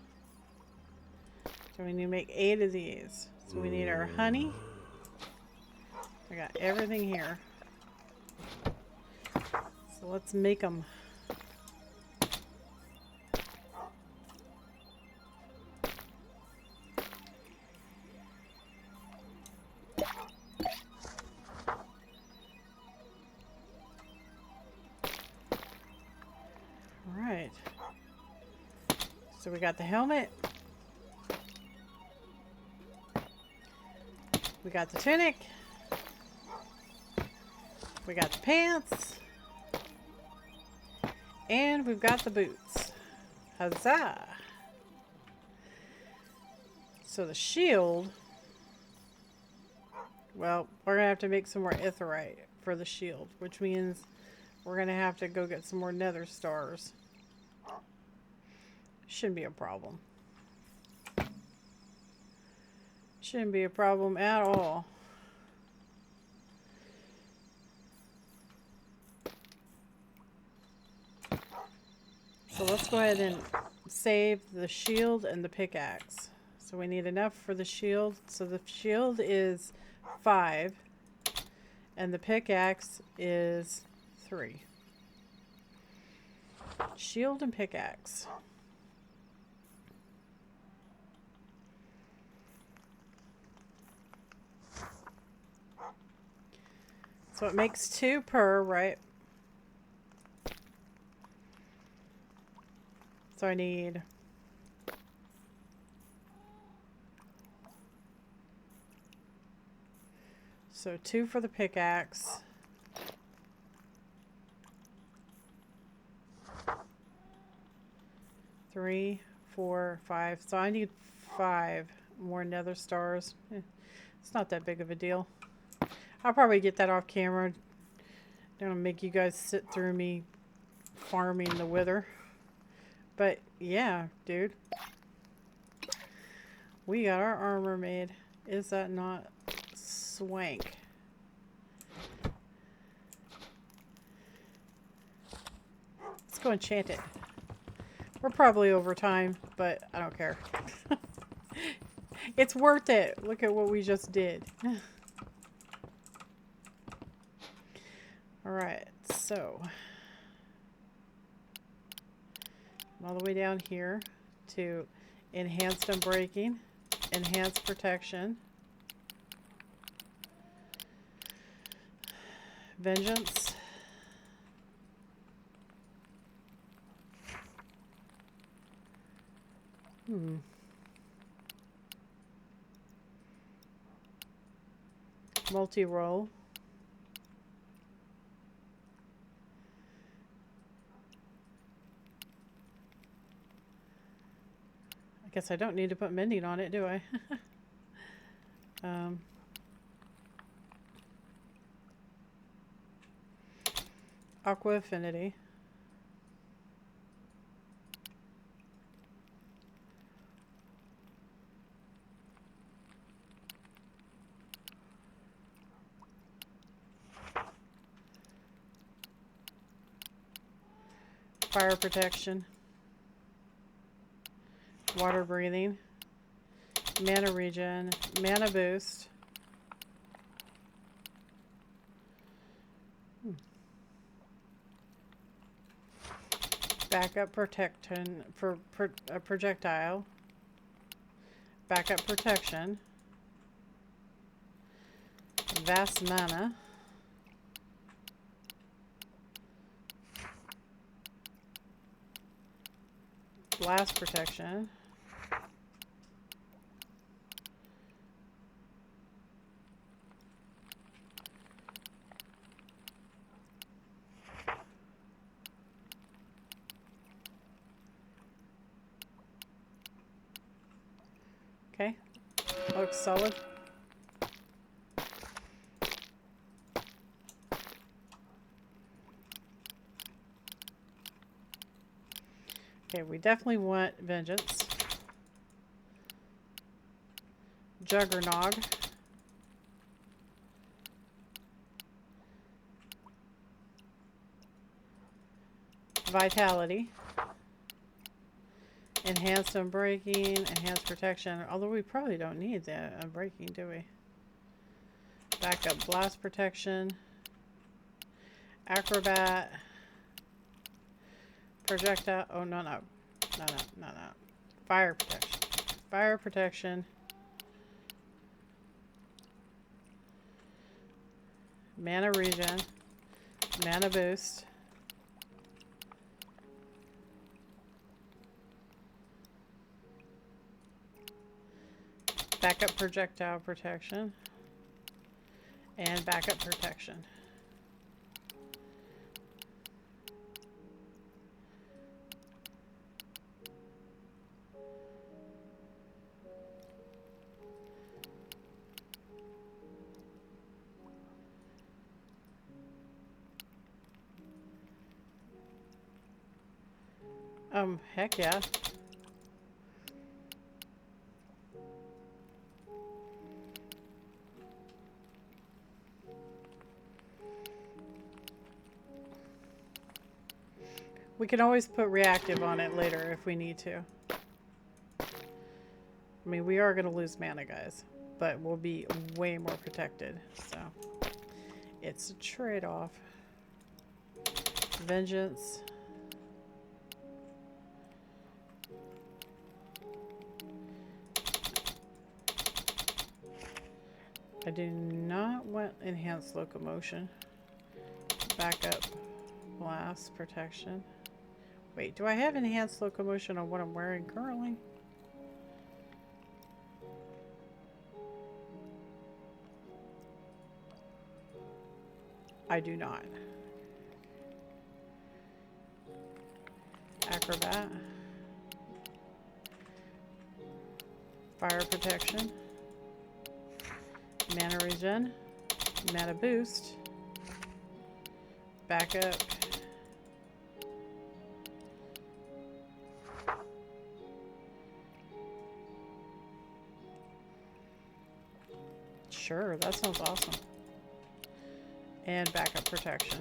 So we need to make 8 of these. So we need our honey. We got everything here. So let's make them. Alright. So we got the helmet. We got the tunic. We got the pants. And we've got the boots. Huzzah! So the shield. Well, we're going to have to make some more aetheryte for the shield, which means we're going to have to go get some more nether stars. Shouldn't be a problem. Shouldn't be a problem at all. So let's go ahead and save the shield and the pickaxe. So we need enough for the shield. So the shield is 5. And the pickaxe is 3. Shield and pickaxe. So it makes 2 per, right? So I need so 2 for the pickaxe. 3, 4, 5. So I need 5 more nether stars. It's not that big of a deal. I'll probably get that off camera. Don't wanna make you guys sit through me farming the wither. But yeah, dude. We got our armor made. Is that not swank? Let's go enchant it. We're probably over time, but I don't care. It's worth it. Look at what we just did. Alright, so I'm all the way down here to enhanced unbreaking, enhanced protection, vengeance, multi-roll, I guess I don't need to put mending on it, do I? Aqua Affinity. Fire protection. Water breathing. Mana regen. Mana boost. Backup protection for a projectile. Backup protection. Vast mana. Blast protection. Okay, looks solid. Okay, we definitely want vengeance. Juggernog. Vitality. Enhanced unbreaking, enhanced protection. Although we probably don't need that unbreaking, do we? Backup blast protection. Acrobat. Projectile. Oh, no. Fire protection. Fire protection. Mana regen. Mana boost. Backup projectile protection. And backup protection. Heck yeah. We can always put reactive on it later if we need to. I mean, we are going to lose mana, guys. but we'll be way more protected. So it's a trade-off. Vengeance. I do not want enhanced locomotion. Backup. Blast protection. Wait, do I have enhanced locomotion on what I'm wearing currently? I do not. Acrobat. Fire protection. Mana regen. Mana boost. Backup. Sure, that sounds awesome. And backup protection.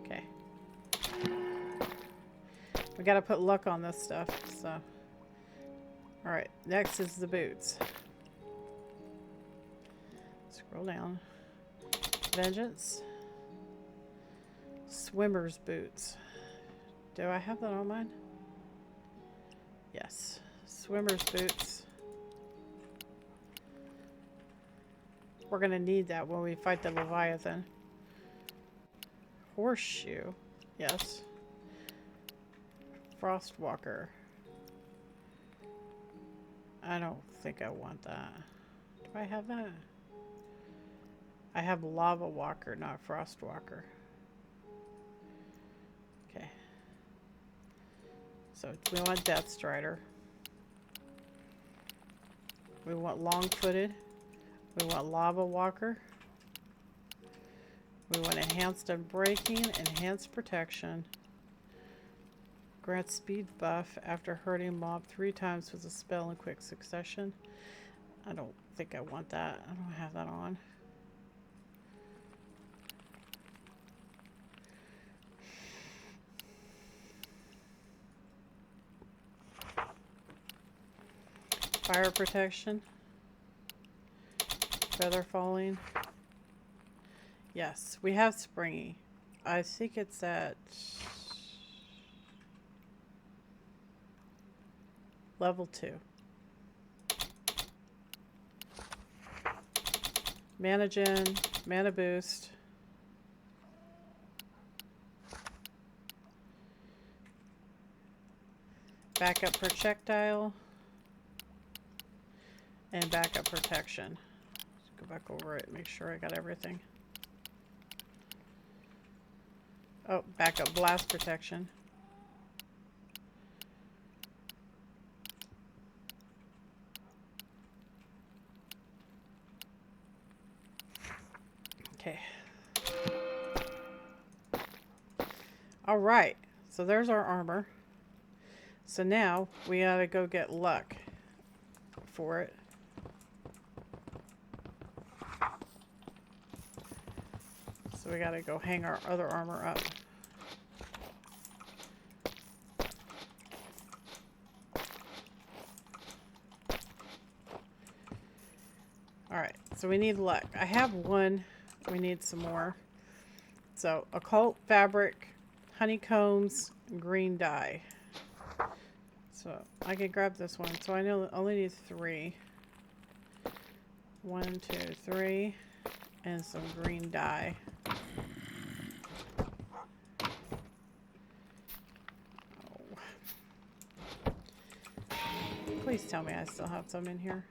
Okay. We gotta put luck on this stuff, so. Alright, next is the boots. Scroll down. Vengeance. Swimmer's boots. Do I have that on mine? Yes. Swimmer's boots. We're going to need that when we fight the Leviathan. Horseshoe. Yes. Frostwalker. I don't think I want that. Do I have that? I have Lava Walker, not Frostwalker. Okay. So we want Death Strider. We want Long-Footed. We want Lava Walker. We want Enhanced Unbreaking, Enhanced Protection. Grant speed buff after hurting mob 3 times with a spell in quick succession. I don't think I want that. I don't have that on. Fire protection. Feather falling. Yes, we have springy. I think it's at level 2. Mana gen, mana boost. Backup projectile. And backup protection. Let's go back over it, make sure I got everything. Oh, backup blast protection. Okay. All right, so there's our armor. So now we gotta go get luck for it. So we gotta go hang our other armor up. Alright, so we need luck. I have one. We need some more. So, occult fabric, honeycombs, green dye. So, I can grab this one. So, I know I only need 3. 1, 2, 3. And some green dye. Oh. Please tell me I still have some in here.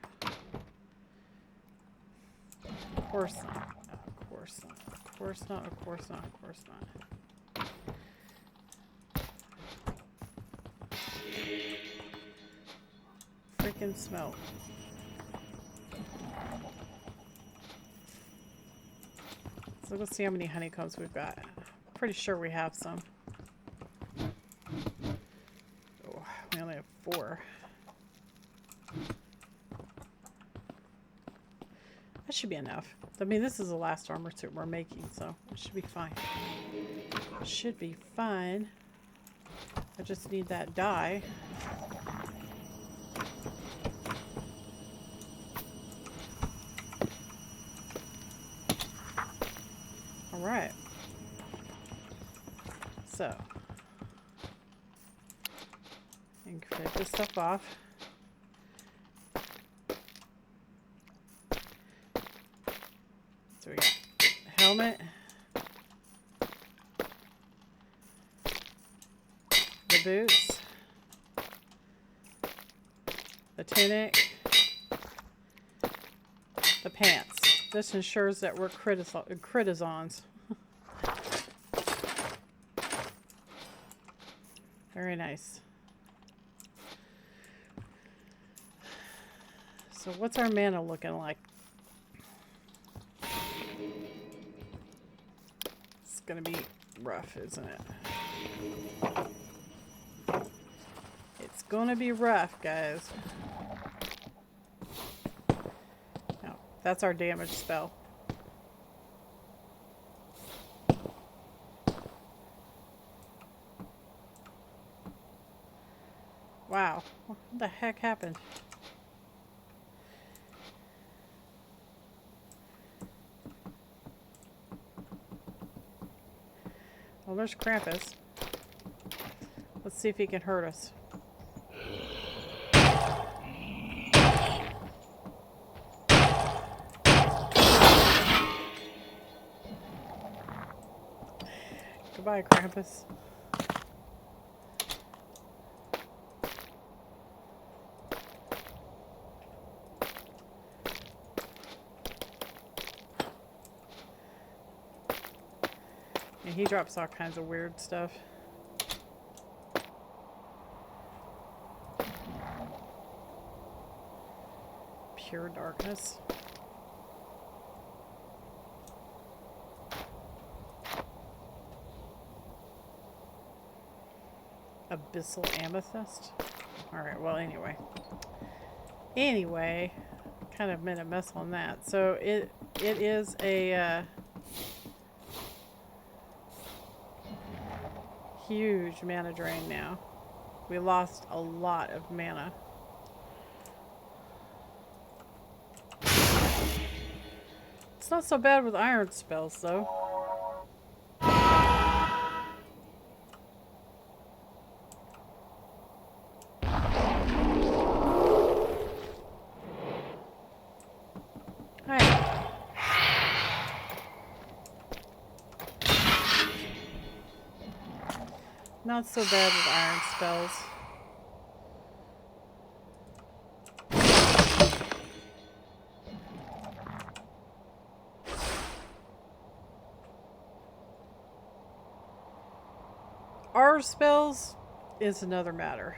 Of course not. Of course not. Of course not. Of course not. Of course not. Freaking smell. So let's see how many honeycombs we've got. Pretty sure we have some. Oh, we only have 4. That should be enough. I mean, this is the last armor suit we're making, so it should be fine. Should be fine. I just need that dye. Alright. So. And clear this stuff off. So we got helmet. The boots. The tunic. The pants. This ensures that we're critizons. Very nice. So what's our mana looking like? It's gonna be rough, isn't it? It's gonna be rough, guys. No, that's our damage spell. Wow, what the heck happened? Well, there's Krampus. Let's see if he can hurt us. Goodbye, Krampus. And he drops all kinds of weird stuff. Pure darkness. Abyssal amethyst. Alright, well, anyway. Kind of made a mess on that. So it is a huge mana drain now. We lost a lot of mana. It's not so bad with iron spells, though. Not so bad with iron spells. Our spells is another matter.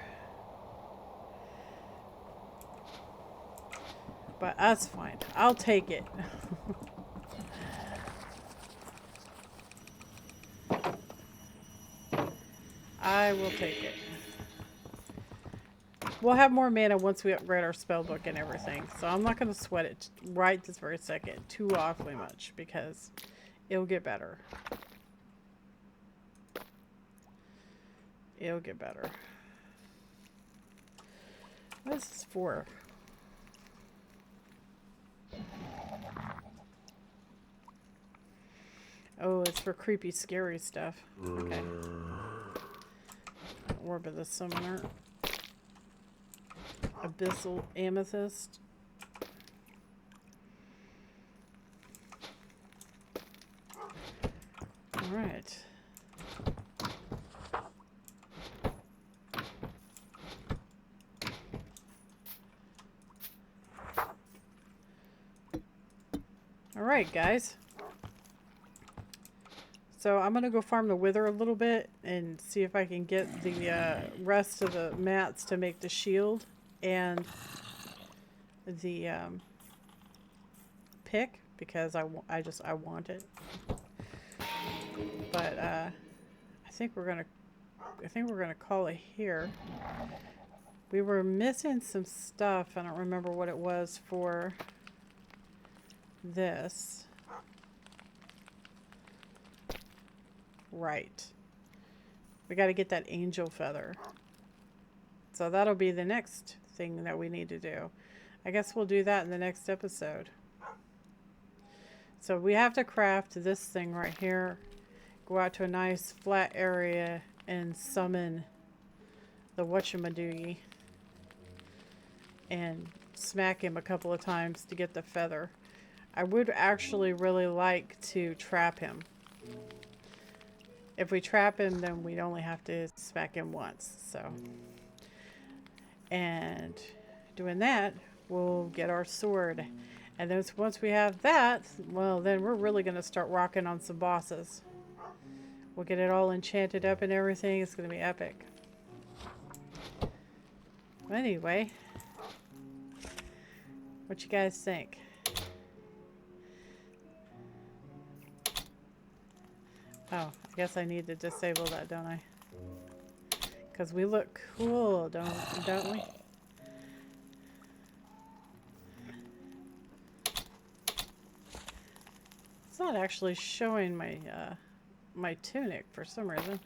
But that's fine. I'll take it. I will take it. We'll have more mana once we upgrade our spell book and everything. So I'm not going to sweat it right this very second too awfully much because it'll get better. It'll get better. What is this for? Oh, it's for creepy, scary stuff. Okay. Orb of the Summoner. Abyssal Amethyst. Alright. Alright, guys. So I'm going to go farm the wither a little bit and see if I can get the rest of the mats to make the shield and the pick because I want it. But I think we're gonna call it here. We were missing some stuff. I don't remember what it was for this right. We got to get that angel feather. So that'll be the next thing that we need to do. I guess we'll do that in the next episode. So we have to craft this thing right here. Go out to a nice flat area and summon the whatchamadoogie. And smack him a couple of times to get the feather. I would actually really like to trap him. If we trap him, then we'd only have to smack him once. So, and doing that, we'll get our sword. And then once we have that, well, then we're really going to start rocking on some bosses. We'll get it all enchanted up and everything. It's going to be epic. Anyway, what you guys think? Oh, I guess I need to disable that, don't I? Because we look cool, don't we? It's not actually showing my my tunic for some reason.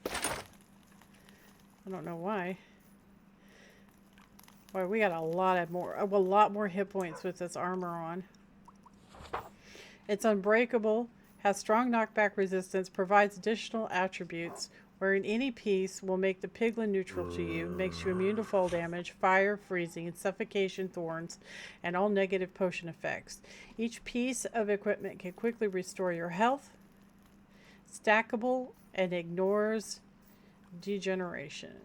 I don't know why. Boy, we got a lot more hit points with this armor on. It's unbreakable, has strong knockback resistance, provides additional attributes. Wearing any piece will make the piglin neutral to you, makes you immune to fall damage, fire, freezing, suffocation, thorns, and all negative potion effects. Each piece of equipment can quickly restore your health, stackable, and ignores degeneration.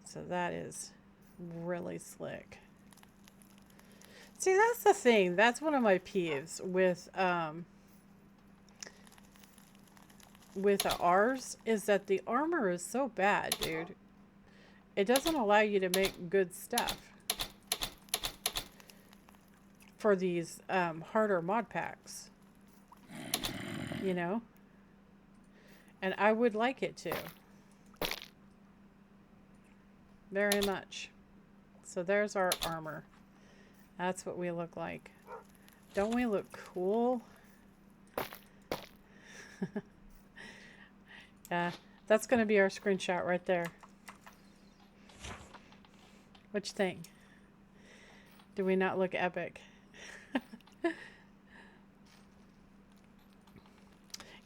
So that is really slick. See, that's the thing. That's one of my peeves with ours, is that the armor is so bad, dude. It doesn't allow you to make good stuff for these harder mod packs. You know? And I would like it to. Very much. So there's our armor. That's what we look like. Don't we look cool? Yeah, that's going to be our screenshot right there. What you think? Do we not look epic?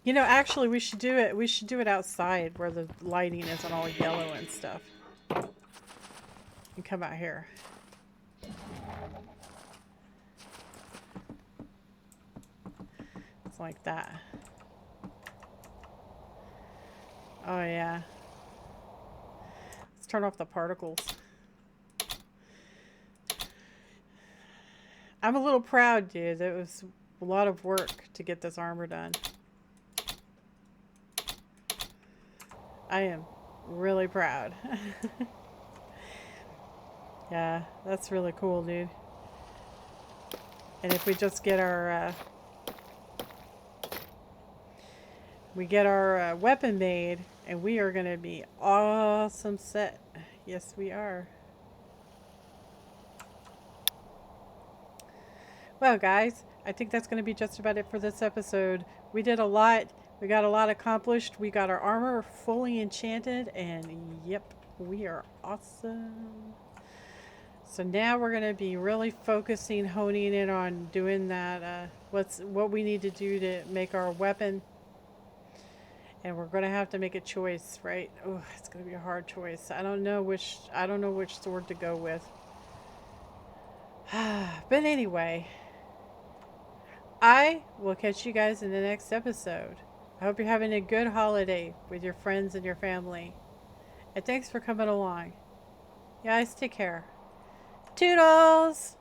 You know, actually, we should do it. We should do it outside where the lighting isn't all yellow and stuff. And come out here. It's like that. Oh yeah. Let's turn off the particles. I'm a little proud, dude. It was a lot of work to get this armor done. I am really proud. Yeah, that's really cool, dude. And if we just get our weapon made, and we are gonna be awesome set. Yes, we are. Well, guys, I think that's gonna be just about it for this episode. We did a lot. We got a lot accomplished. We got our armor fully enchanted, and yep, we are awesome. So now we're going to be really focusing, honing in on doing that, what we need to do to make our weapon. And we're going to have to make a choice, right? Oh, it's going to be a hard choice. I don't know which sword to go with. But anyway, I will catch you guys in the next episode. I hope you're having a good holiday with your friends and your family. And thanks for coming along. You guys, take care. Toodles!